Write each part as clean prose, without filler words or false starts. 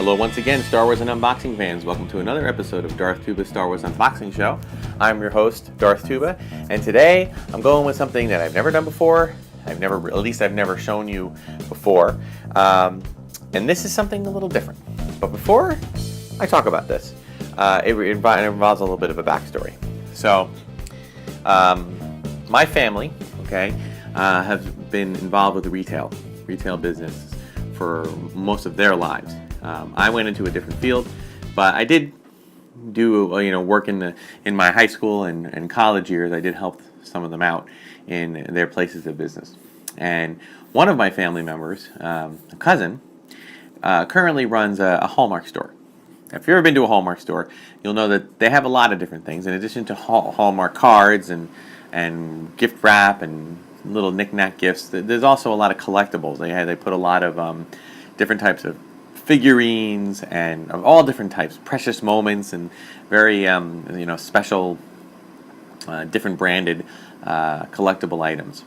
Hello once again, Star Wars and unboxing fans. Welcome to another episode of Darthtuba's Star Wars Unboxing Show. I'm your host, Darthtuba, and today I'm going with something that I've never done before. I've never shown you before. And this is something a little different. But before I talk about this, it involves a little bit of a backstory. So, my family, have been involved with the retail business for most of their lives. I went into a different field, but I did do work in my high school and college years. I did help some of them out in their places of business. And one of my family members, a cousin, currently runs a Hallmark store. If you've ever been to a Hallmark store, you'll know that they have a lot of different things. In addition to Hallmark cards and gift wrap and little knick-knack gifts, there's also a lot of collectibles. They put a lot of different types of figurines and of all different types, precious moments and very special, different branded collectible items.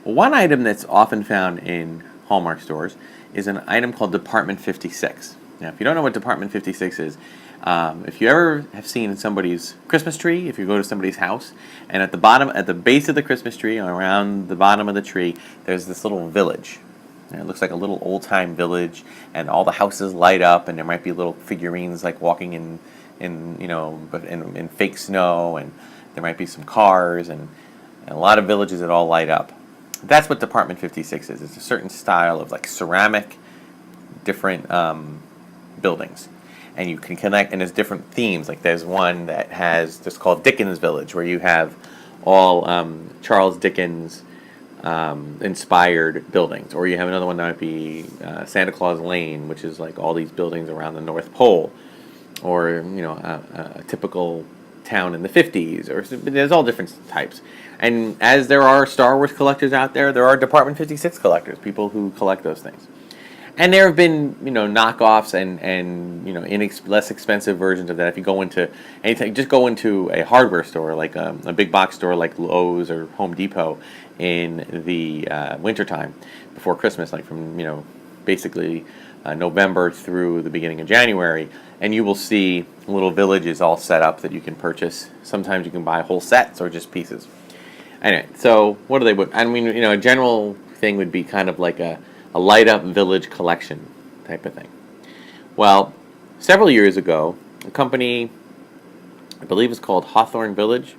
Well, one item that's often found in Hallmark stores is an item called Department 56. Now, if you don't know what Department 56 is, if you ever have seen somebody's Christmas tree, if you go to somebody's house, and at the base of the Christmas tree, around the bottom of the tree, there's this little village. And it looks like a little old-time village, and all the houses light up, and there might be little figurines like walking in fake snow, and there might be some cars, and a lot of villages that all light up. That's what Department 56 is. It's a certain style of like ceramic, different buildings. And you can connect, and there's different themes. Like there's one that has just called Dickens Village, where you have all Charles Dickens inspired buildings. Or you have another one that might be Santa Claus Lane, which is like all these buildings around the North Pole. Or a typical town in the 50s. Or there's all different types. And as there are Star Wars collectors out there, there are Department 56 collectors, people who collect those things. And there have been, knockoffs and less expensive versions of that. If you go into anything, just go into a hardware store, like a big box store like Lowe's or Home Depot in the wintertime before Christmas, like from, basically November through the beginning of January. And you will see little villages all set up that you can purchase. Sometimes you can buy whole sets or just pieces. Anyway, so what do they put? I mean, a general thing would be kind of like a light-up village collection type of thing. Well, several years ago, a company, I believe it's called Hawthorn Village,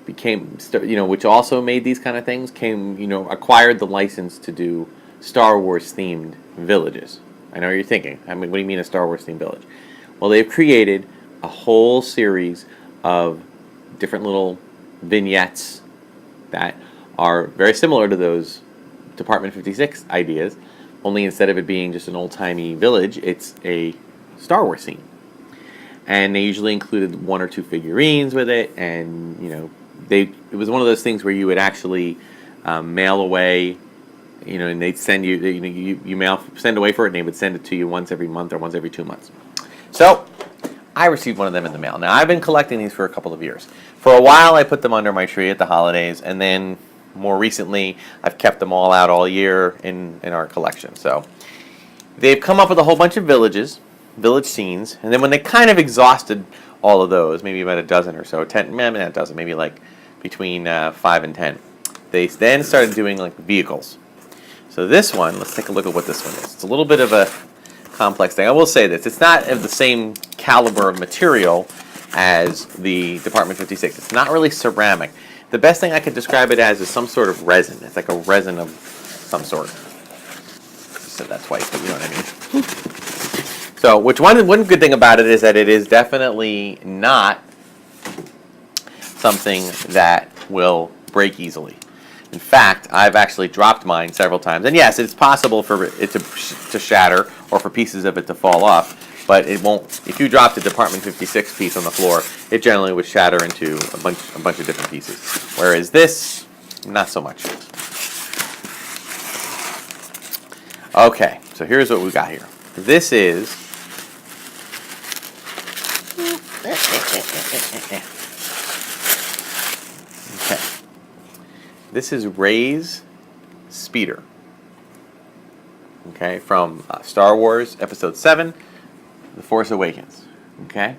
which also made these kind of things, acquired the license to do Star Wars-themed villages. I know what you're thinking. I mean, what do you mean a Star Wars-themed village? Well, they've created a whole series of different little vignettes that are very similar to those Department 56 ideas, only instead of it being just an old-timey village, it's a Star Wars scene. And they usually included one or two figurines with it, and it was one of those things where you would actually mail away, and they'd send you, you send away for it, and they would send it to you once every month or once every 2 months. So I received one of them in the mail. Now, I've been collecting these for a couple of years. For a while, I put them under my tree at the holidays, and then more recently, I've kept them all out all year in our collection. So they've come up with a whole bunch of village scenes, and then when they kind of exhausted all of those, maybe about a dozen or so, 10, maybe not a dozen, maybe like between 5 and 10, they then started doing like vehicles. So this one, let's take a look at what this one is. It's a little bit of a complex thing. I will say this, it's not of the same caliber of material as the Department 56. It's not really ceramic. The best thing I could describe it as is some sort of resin. It's like a resin of some sort. I said that twice, but you know what I mean. So, one good thing about it is that it is definitely not something that will break easily. In fact, I've actually dropped mine several times. And yes, it's possible for it to shatter or for pieces of it to fall off. But it won't. If you dropped a Department 56 piece on the floor, it generally would shatter into a bunch of different pieces. Whereas this, not so much. Okay, so here's what we got here. This is okay. This is Rey's speeder. okay, from Star Wars Episode 7, The Force Awakens. Okay?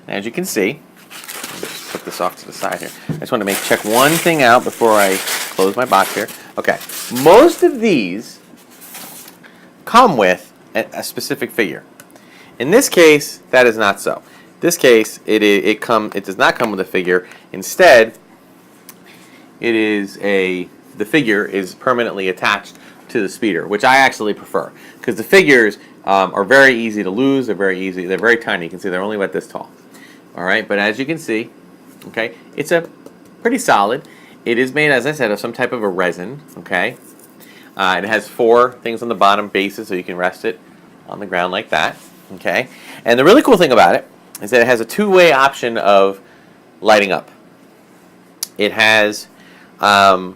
And as you can see, let me just put this off to the side here. I just want to check one thing out before I close my box here. Okay, most of these come with a specific figure. In this case, that is not so. In this case, it does not come with a figure. Instead, the figure is permanently attached to the speeder, which I actually prefer because the figures are very easy to lose. They're very tiny. You can see they're only about this tall. All right, but as you can see, okay, it's a pretty solid. It is made, as I said, of some type of a resin. Okay, it has 4 things on the bottom bases, so you can rest it on the ground like that. Okay, and the really cool thing about it is that it has a 2-way option of lighting up. It has a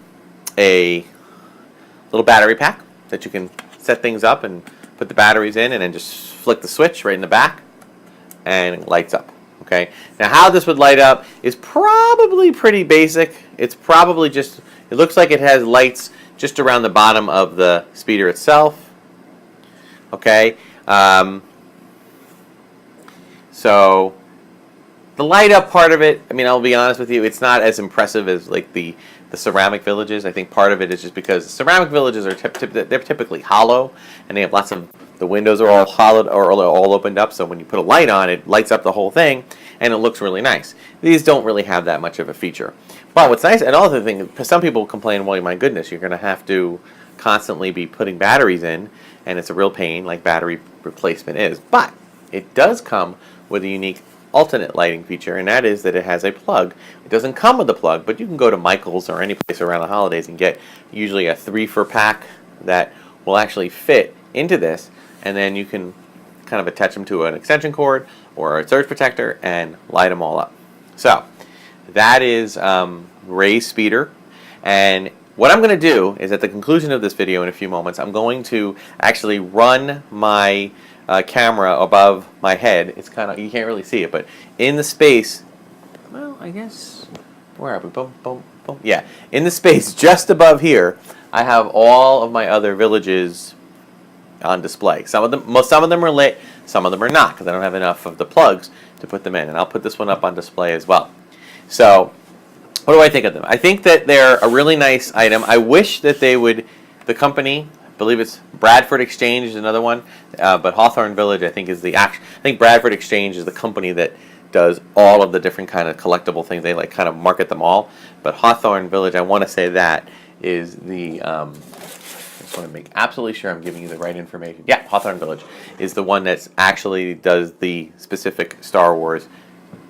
little battery pack that you can set things up and put the batteries in, and then just flick the switch right in the back, and it lights up. Okay. Now, how this would light up is probably pretty basic. It's probably just, it looks like it has lights just around the bottom of the speeder itself. Okay. So the light up part of it, I mean, I'll be honest with you, it's not as impressive as like the ceramic villages. I think part of it is just because the ceramic villages are they're typically hollow, and they have lots of, the windows are all hollowed or all opened up, so when you put a light on, it lights up the whole thing, and it looks really nice. These don't really have that much of a feature. But what's nice, and another thing, some people complain, well, my goodness, you're going to have to constantly be putting batteries in, and it's a real pain, like battery replacement is. But it does come with a unique alternate lighting feature, and that is that it has a plug. It doesn't come with a plug, but you can go to Michael's or any place around the holidays and get usually a 3-for-pack that will actually fit into this, and then you can kind of attach them to an extension cord or a surge protector and light them all up. So that is Ray's speeder, and what I'm going to do is at the conclusion of this video in a few moments, I'm going to actually run my camera above my head. It's kind of, you can't really see it, but in the space, well, I guess, where are we? Boom, boom, boom. Yeah, in the space just above here, I have all of my other villages on display. Some of them are lit, some of them are not, because I don't have enough of the plugs to put them in. And I'll put this one up on display as well. So, what do I think of them? I think that they're a really nice item. I wish that they would, the company, I believe it's Bradford Exchange is another one, but Hawthorn Village I think is I think Bradford Exchange is the company that does all of the different kind of collectible things. They like kind of market them all. But Hawthorn Village, I want to say that is the I just want to make absolutely sure I'm giving you the right information. Yeah, Hawthorn Village is the one that actually does the specific Star Wars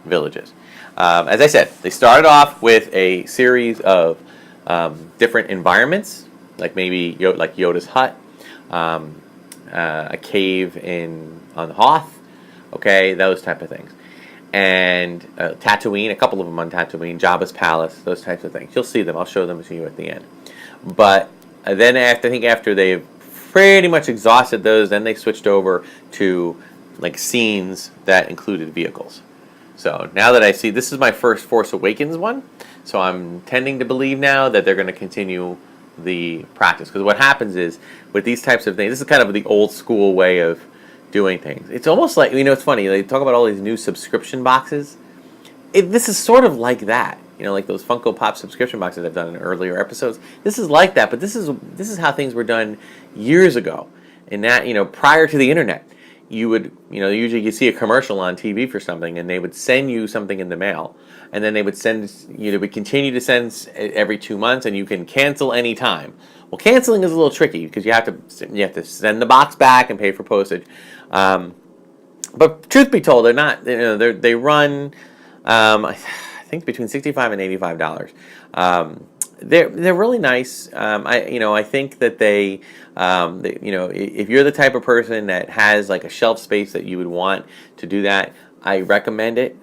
villages. As I said, they started off with a series of different environments, like maybe like Yoda's hut, a cave on Hoth, okay, those type of things. And Tatooine, a couple of them on Tatooine, Jabba's palace, those types of things. You'll see them. I'll show them to you at the end. But then after they've pretty much exhausted those, then they switched over to like scenes that included vehicles. So now that I see, this is my first Force Awakens one, so I'm tending to believe now that they're going to continue the practice. Because what happens is, with these types of things, this is kind of the old school way of doing things. It's almost like, it's funny, they talk about all these new subscription boxes. This is sort of like that. Like those Funko Pop subscription boxes I've done in earlier episodes. This is like that, but this is how things were done years ago. And that, prior to the internet, you would, usually you see a commercial on TV for something, and they would send you something in the mail, and then they would would continue to send every 2 months, and you can cancel any time. Well, canceling is a little tricky because you have to send the box back and pay for postage. But truth be told, they're not. They run. I think between $65 and $85. They're really nice. I think that they if you're the type of person that has like a shelf space that you would want to do that, I recommend it.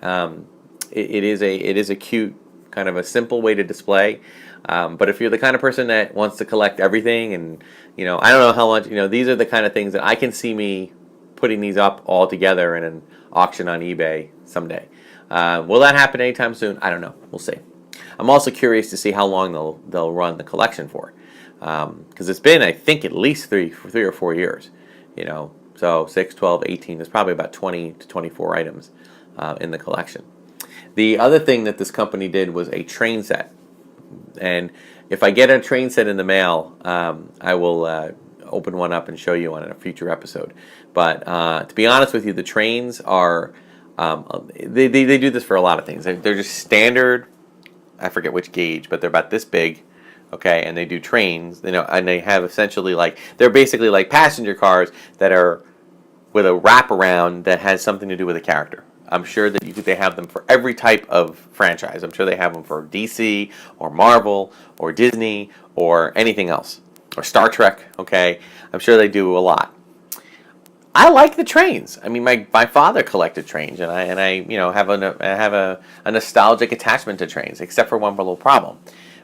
It is a cute, kind of a simple way to display. But if you're the kind of person that wants to collect everything, and I don't know how much, these are the kind of things that I can see me putting these up all together in an auction on eBay someday. Will that happen anytime soon? I don't know. We'll see. I'm also curious to see how long they'll run the collection for. because it's been, I think, at least three or 4 years. So 6, 12, 18. There's probably about 20 to 24 items in the collection. The other thing that this company did was a train set. And if I get a train set in the mail, I will open one up and show you on a future episode. But to be honest with you, the trains are, they do this for a lot of things. They're just standard, I forget which gauge, but they're about this big, okay, and they do trains, and they have essentially they're basically like passenger cars that are with a wraparound that has something to do with a character. I'm sure that they have them for every type of franchise. I'm sure they have them for DC or Marvel or Disney or anything else, or Star Trek. Okay, I'm sure they do a lot. I like the trains. I mean, my father collected trains, and I have a nostalgic attachment to trains, except for one little problem.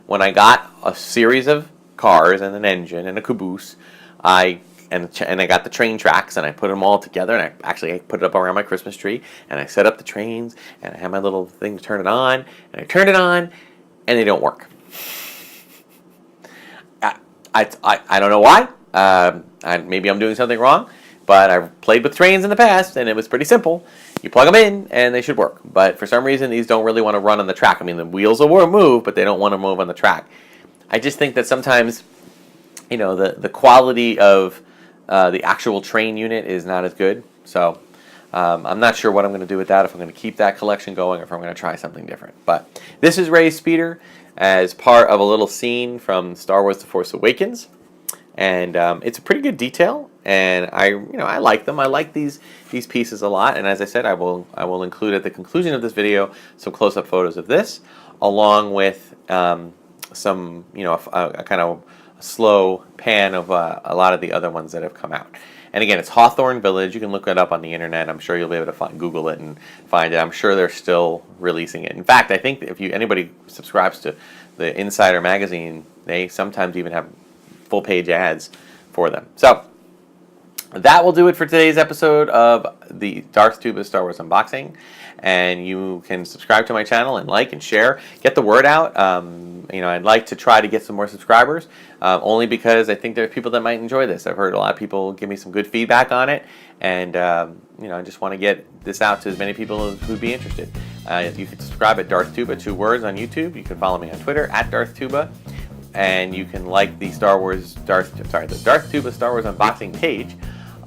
When I got a series of cars and an engine and a caboose, I got the train tracks, and I put them all together, and I put it up around my Christmas tree, and I set up the trains, and I had my little thing to turn it on, and I turned it on, and they don't work. I don't know why. Maybe I'm doing something wrong, but I've played with trains in the past, and it was pretty simple. You plug them in, and they should work. But for some reason, these don't really want to run on the track. I mean, the wheels will move, but they don't want to move on the track. I just think that sometimes, the quality of the actual train unit is not as good. So I'm not sure what I'm going to do with that, if I'm going to keep that collection going or if I'm going to try something different. But this is Ray's Speeder as part of a little scene from Star Wars The Force Awakens. And it's a pretty good detail, and I like them. I like these pieces a lot. And as I said, I will include at the conclusion of this video some close-up photos of this, along with some a kind of slow pan of a lot of the other ones that have come out. And again, it's Hawthorn Village. You can look it up on the internet. I'm sure you'll be able to Google it and find it. I'm sure they're still releasing it. In fact, I think if anybody subscribes to the Insider magazine, they sometimes even have full-page ads for them. So that will do it for today's episode of the Darthtuba Star Wars Unboxing. And you can subscribe to my channel and like and share. Get the word out. I'd like to try to get some more subscribers, only because I think there are people that might enjoy this. I've heard a lot of people give me some good feedback on it, and I just want to get this out to as many people as who'd be interested. You can subscribe at Darthtuba, 2 words, on YouTube. You can follow me on Twitter at Darthtuba. And you can like the Darthtuba Star Wars Unboxing page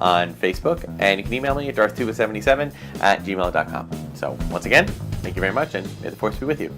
on Facebook, and you can email me at darthtuba77@gmail.com. So once again, thank you very much, and may the Force be with you.